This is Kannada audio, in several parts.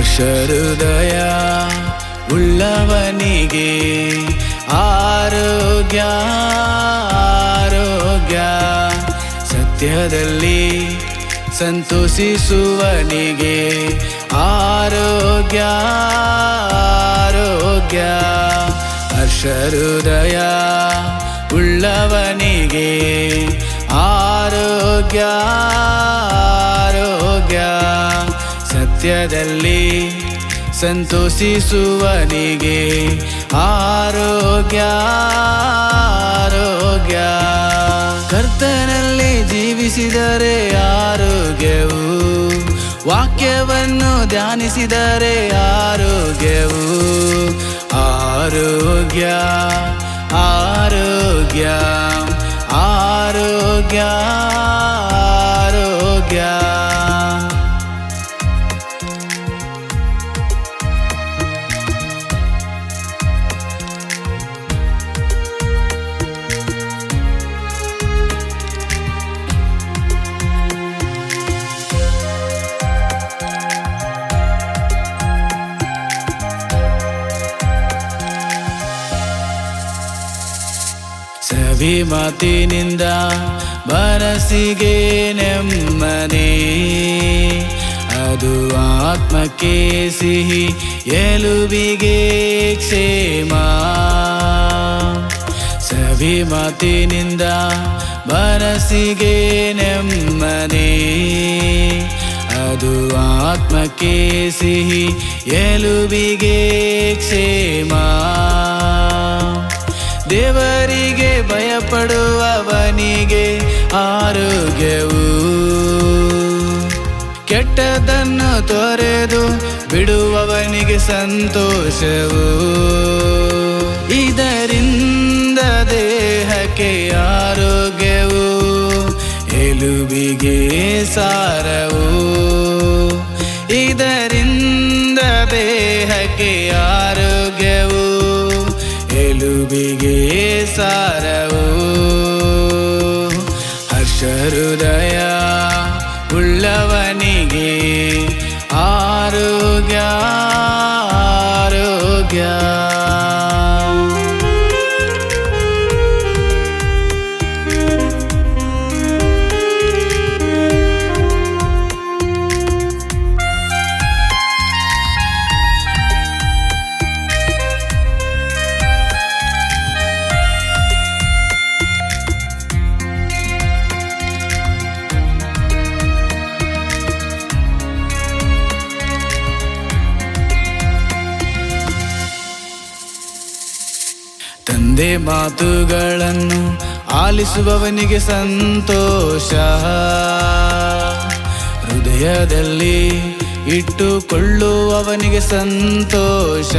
ಹರ್ಷಹೃದಯ ಉಳ್ಳವನಿಗೆ ಆರೋಗ್ಯ ಆರೋಗ್ಯ, ಸತ್ಯದಲ್ಲಿ ಸಂತೋಷಿಸುವನಿಗೆ ಆರೋಗ್ಯ ಆರೋಗ್ಯ. ಹರ್ಷಹೃದಯ ಉಳ್ಳವನಿಗೆ ಆರೋಗ್ಯ ಆರೋಗ್ಯ, ಸತ್ಯದಲ್ಲಿ ಸಂತೋಷಿಸುವನಿಗೆ ಆರೋಗ್ಯ ಆರೋಗ್ಯ. ಕರ್ತನಲ್ಲಿ ಜೀವಿಸಿದರೆ ಆರೋಗ್ಯವು, ವಾಕ್ಯವನ್ನು ಧ್ಯಾನಿಸಿದರೆ ಆರೋಗ್ಯವು. ಆರೋಗ್ಯ ಆರೋಗ್ಯ ಆರೋಗ್ಯ ಆರೋಗ್ಯ. ಸವಿ ಮಾತಿನಿಂದ ಮನಸ್ಸಿಗೆ ನೆಮ್ಮದಿ, ಅದು ಆತ್ಮಕ್ಕೆ ಸಿಹಿ ಎಲುಬಿಗೆ ಕ್ಷೇಮ. ಸವಿ ಮಾತಿನಿಂದ ಮನಸ್ಸಿಗೆ ನೆಮ್ಮದಿ, ಅದು ಆತ್ಮಕ್ಕೆ ಸಿಹಿ ಎಲುಬಿಗೆ ಕ್ಷೇಮ. ದೇವರಿಗೆ ಭಯಪಡುವವನಿಗೆ ಆರೋಗ್ಯವು, ಕೆಟ್ಟದನ್ನು ತೊರೆದು ಬಿಡುವವನಿಗೆ ಸಂತೋಷವು. ಇದರಿಂದ ದೇಹಕ್ಕೆ ಆರೋಗ್ಯವು, ಎಲುಬಿಗೆ ಸಾರವು. ಇದರಿಂದ ದೇಹಕ್ಕೆ ಆರೋಗ್ಯವು, ಎಲುಬಿಗೆ ಸಾರವು. ಹರ್ಷಹೃದಯ ಉಳ್ಳವನಿಗೆ ಆರೋಗ್ಯ ಆರೋಗ್ಯ. ತಂದೆ ಮಾತುಗಳನ್ನು ಆಲಿಸುವವನಿಗೆ ಸಂತೋಷ, ಹೃದಯದಲ್ಲಿ ಇಟ್ಟುಕೊಳ್ಳುವವನಿಗೆ ಸಂತೋಷ.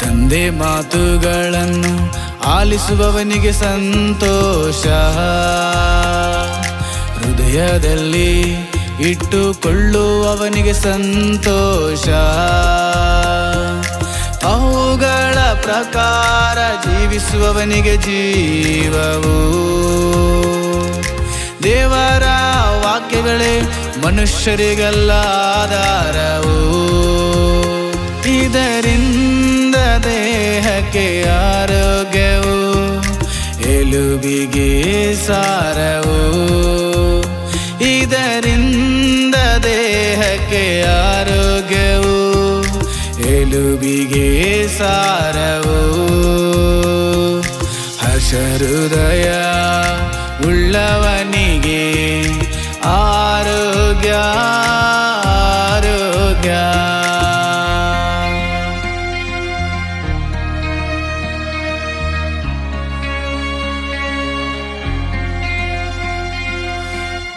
ತಂದೆ ಮಾತುಗಳನ್ನು ಆಲಿಸುವವನಿಗೆ ಸಂತೋಷ, ಹೃದಯದಲ್ಲಿ ಇಟ್ಟುಕೊಳ್ಳುವವನಿಗೆ ಸಂತೋಷ. ಅವುಗಳ ಪ್ರಕಾರ ಜೀವಿಸುವವನಿಗೆ ಜೀವವು, ದೇವರ ವಾಕ್ಯಗಳೇ ಮನುಷ್ಯರಿಗೆಲ್ಲ ಆಧಾರವು. ಇದರಿಂದ ದೇಹಕ್ಕೆ ಆರೋಗ್ಯವು, ಎಲುಬಿಗೆ ಸಾರವು. ಇದರಿಂದ ದೇಹಕ್ಕೆ ಆರೋಗ್ಯವು, ಎಲುಬಿಗೆ ಸಾರವು. ಹರ್ಷಹೃದಯ ಉಳ್ಳವನಿಗೆ ಆರೋಗ್ಯ ಆರೋಗ್ಯ.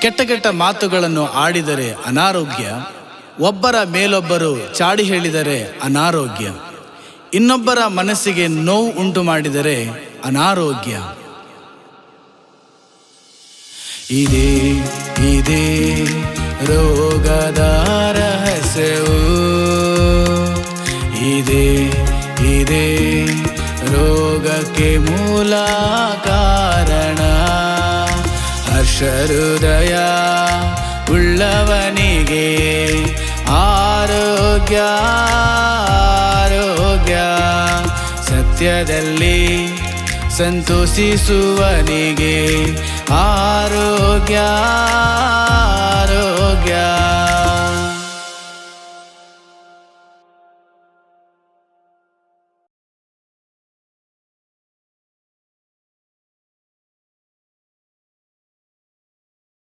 ಕೆಟ್ಟ ಕೆಟ್ಟ ಮಾತುಗಳನ್ನು ಆಡಿದರೆ ಅನಾರೋಗ್ಯ, ಒಬ್ಬರ ಮೇಲೊಬ್ಬರು ಚಾಡಿ ಹೇಳಿದರೆ ಅನಾರೋಗ್ಯ, ಇನ್ನೊಬ್ಬರ ಮನಸ್ಸಿಗೆ ನೋವು ಉಂಟು ಮಾಡಿದರೆ ಅನಾರೋಗ್ಯ. ಇದೇ ಇದೇ ರೋಗದ ರಹಸ್ಯವು, ಇದೇ ಇದೇ ರೋಗಕ್ಕೆ ಮೂಲ ಕಾರಣ. ಹರ್ಷಹೃದಯ ಉಳ್ಳವನಿಗೆ ಆರೋಗ್ಯ ಸತ್ಯದಲ್ಲಿ ಸಂತೋಷಿಸುವನಿಗೆ ಆರೋಗ್ಯ